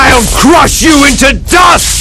I'll crush you into dust!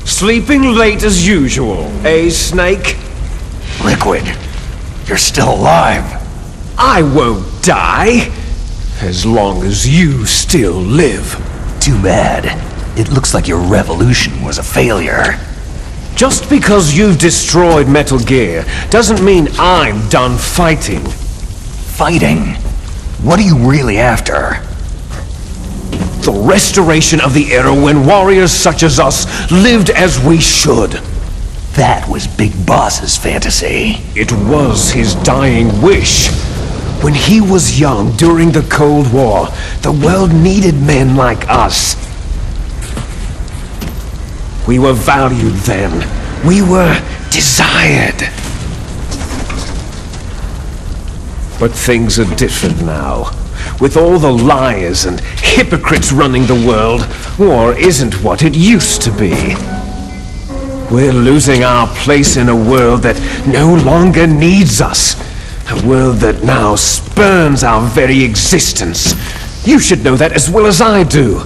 Sleeping late as usual, eh, Snake? Liquid, you're still alive. I won't die, as long as you still live. Too bad. It looks like your revolution was a failure. Just because you've destroyed Metal Gear doesn't mean I'm done fighting. Fighting? What are you really after? The restoration of the era when warriors such as us lived as we should. That was Big Boss's fantasy. It was his dying wish. When he was young during the Cold War, the world needed men like us. We were valued then. We were desired. But things are different now. With all the liars and hypocrites running the world, war isn't what it used to be. We're losing our place in a world that no longer needs us. A world that now spurns our very existence. You should know that as well as I do.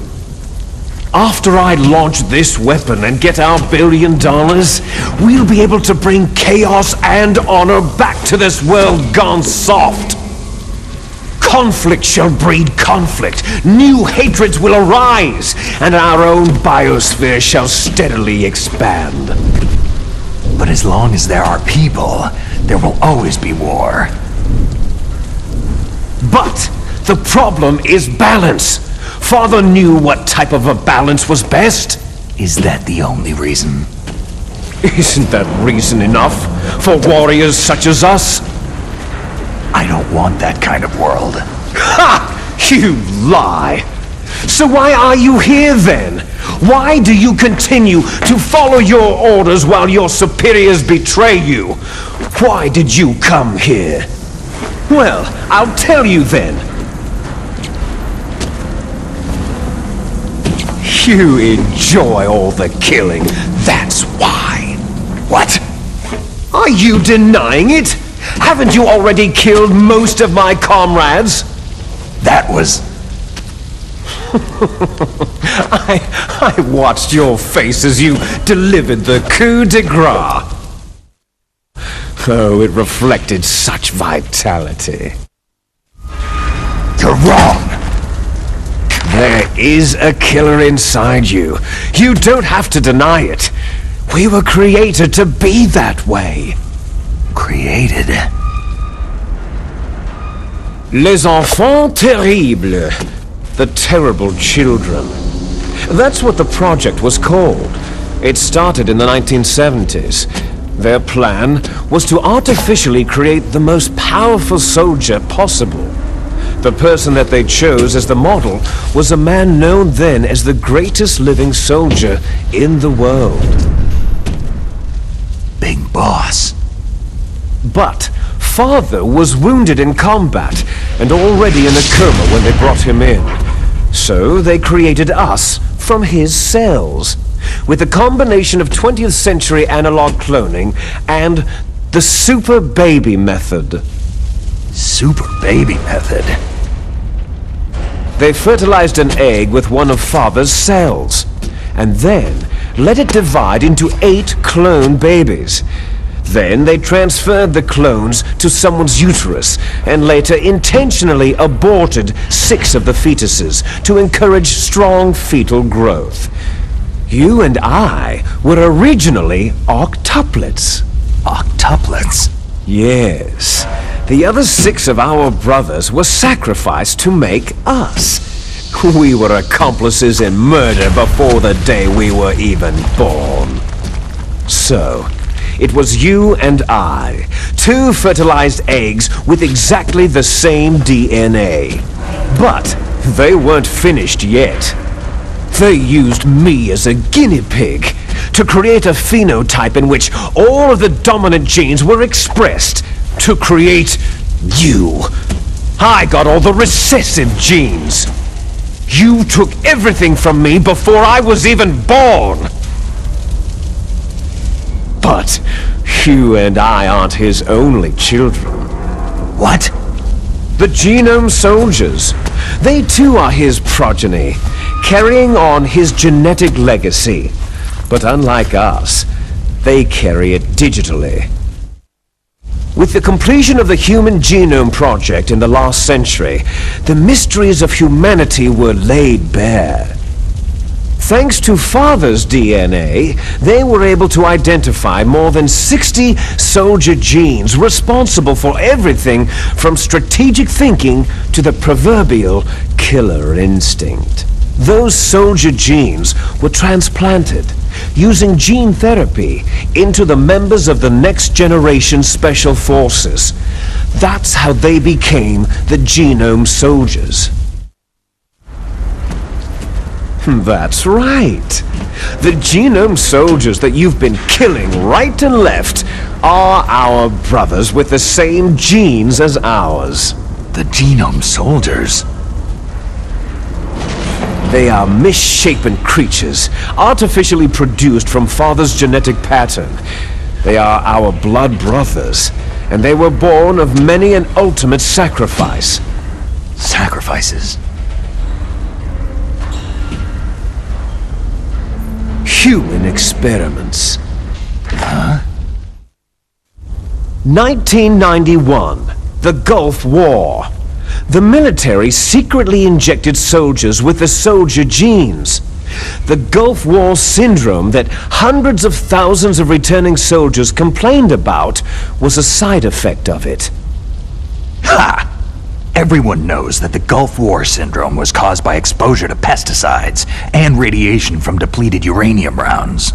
After I launch this weapon and get our $1 billion, we'll be able to bring chaos and honor back to this world gone soft. Conflict shall breed conflict, new hatreds will arise, and our own biosphere shall steadily expand. But as long as there are people, there will always be war. But the problem is balance. Father knew what type of a balance was best. Is that the only reason? Isn't that reason enough for warriors such as us? I don't want that kind of world. Ha! You lie! So why are you here then? Why do you continue to follow your orders while your superiors betray you? Why did you come here? Well, I'll tell you then. You enjoy all the killing, that's why. What? Are you denying it? Haven't you already killed most of my comrades? That was... I watched your face as you delivered the coup de grace. Oh, it reflected such vitality. You're wrong! There is a killer inside you. You don't have to deny it. We were created to be that way. Created? Les enfants terribles. The terrible children. That's what the project was called. It started in the 1970s. Their plan was to artificially create the most powerful soldier possible. The person that they chose as the model was a man known then as the greatest living soldier in the world. Big Boss. But Father was wounded in combat and already in a coma when they brought him in. So they created us from his cells, with a combination of 20th century analog cloning and the super baby method. Super baby method? They fertilized an egg with one of Father's cells, and then let it divide into 8 clone babies. Then they transferred the clones to someone's uterus, and later intentionally aborted 6 of the fetuses to encourage strong fetal growth. You and I were originally octuplets. Octuplets? Yes. The other 6 of our brothers were sacrificed to make us. We were accomplices in murder before the day we were even born. So, it was you and I, 2 fertilized eggs with exactly the same DNA. But they weren't finished yet. They used me as a guinea pig to create a phenotype in which all of the dominant genes were expressed to create you. I got all the recessive genes. You took everything from me before I was even born. But you and I aren't his only children. What? The Genome Soldiers. They too are his progeny, carrying on his genetic legacy. But unlike us, they carry it digitally. With the completion of the Human Genome Project in the last century, the mysteries of humanity were laid bare. Thanks to Father's DNA, they were able to identify more than 60 soldier genes responsible for everything from strategic thinking to the proverbial killer instinct. Those soldier genes were transplanted using gene therapy into the members of the next generation special forces. That's how they became the Genome Soldiers. That's right. The Genome Soldiers that you've been killing right and left are our brothers with the same genes as ours. The Genome Soldiers? They are misshapen creatures, artificially produced from Father's genetic pattern. They are our blood brothers, and they were born of many an ultimate sacrifice. Sacrifices? Human experiments. Huh? 1991, the Gulf War. The military secretly injected soldiers with the soldier genes. The Gulf War syndrome that hundreds of thousands of returning soldiers complained about was a side effect of it. Ha! Everyone knows that the Gulf War syndrome was caused by exposure to pesticides and radiation from depleted uranium rounds.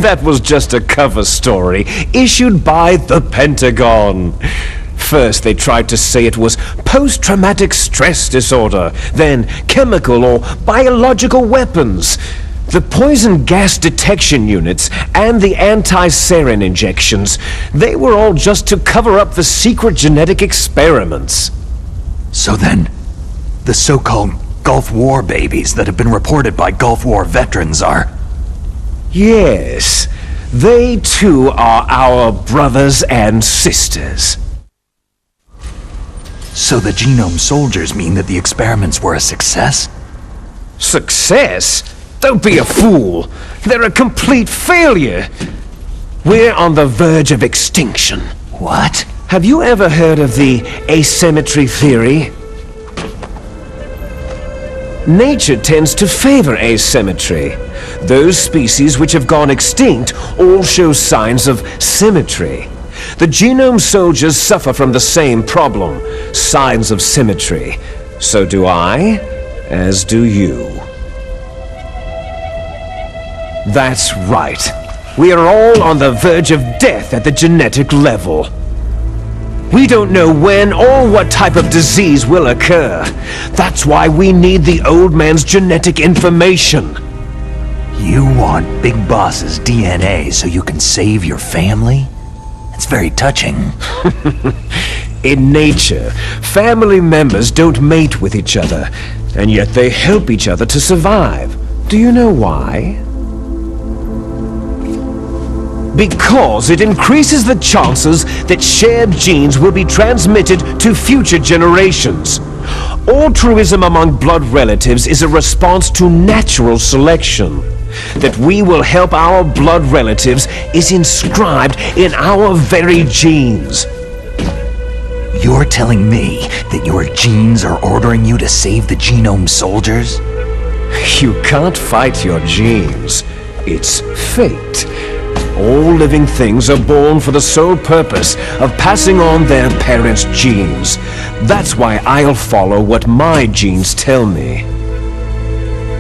That was just a cover story issued by the Pentagon. First, they tried to say it was post-traumatic stress disorder, then chemical or biological weapons. The poison gas detection units and the anti-sarin injections, they were all just to cover up the secret genetic experiments. So then, the so-called Gulf War babies that have been reported by Gulf War veterans are... Yes, they too are our brothers and sisters. So the Genome Soldiers mean that the experiments were a success? Success? Don't be a fool. They're a complete failure. We're on the verge of extinction. What? Have you ever heard of the asymmetry theory? Nature tends to favor asymmetry. Those species which have gone extinct all show signs of symmetry. The Genome Soldiers suffer from the same problem, signs of symmetry. So do I, as do you. That's right. We are all on the verge of death at the genetic level. We don't know when or what type of disease will occur. That's why we need the old man's genetic information. You want Big Boss's DNA so you can save your family? It's very touching. In nature, family members don't mate with each other, and yet they help each other to survive. Do you know why? Because it increases the chances that shared genes will be transmitted to future generations. Altruism among blood relatives is a response to natural selection. That we will help our blood relatives is inscribed in our very genes. You're telling me that your genes are ordering you to save the Genome Soldiers? You can't fight your genes. It's fate. All living things are born for the sole purpose of passing on their parents' genes. That's why I'll follow what my genes tell me.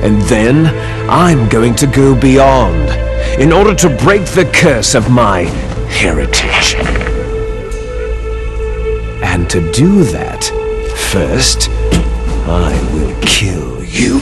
And then, I'm going to go beyond, in order to break the curse of my heritage. And to do that, first, I will kill you.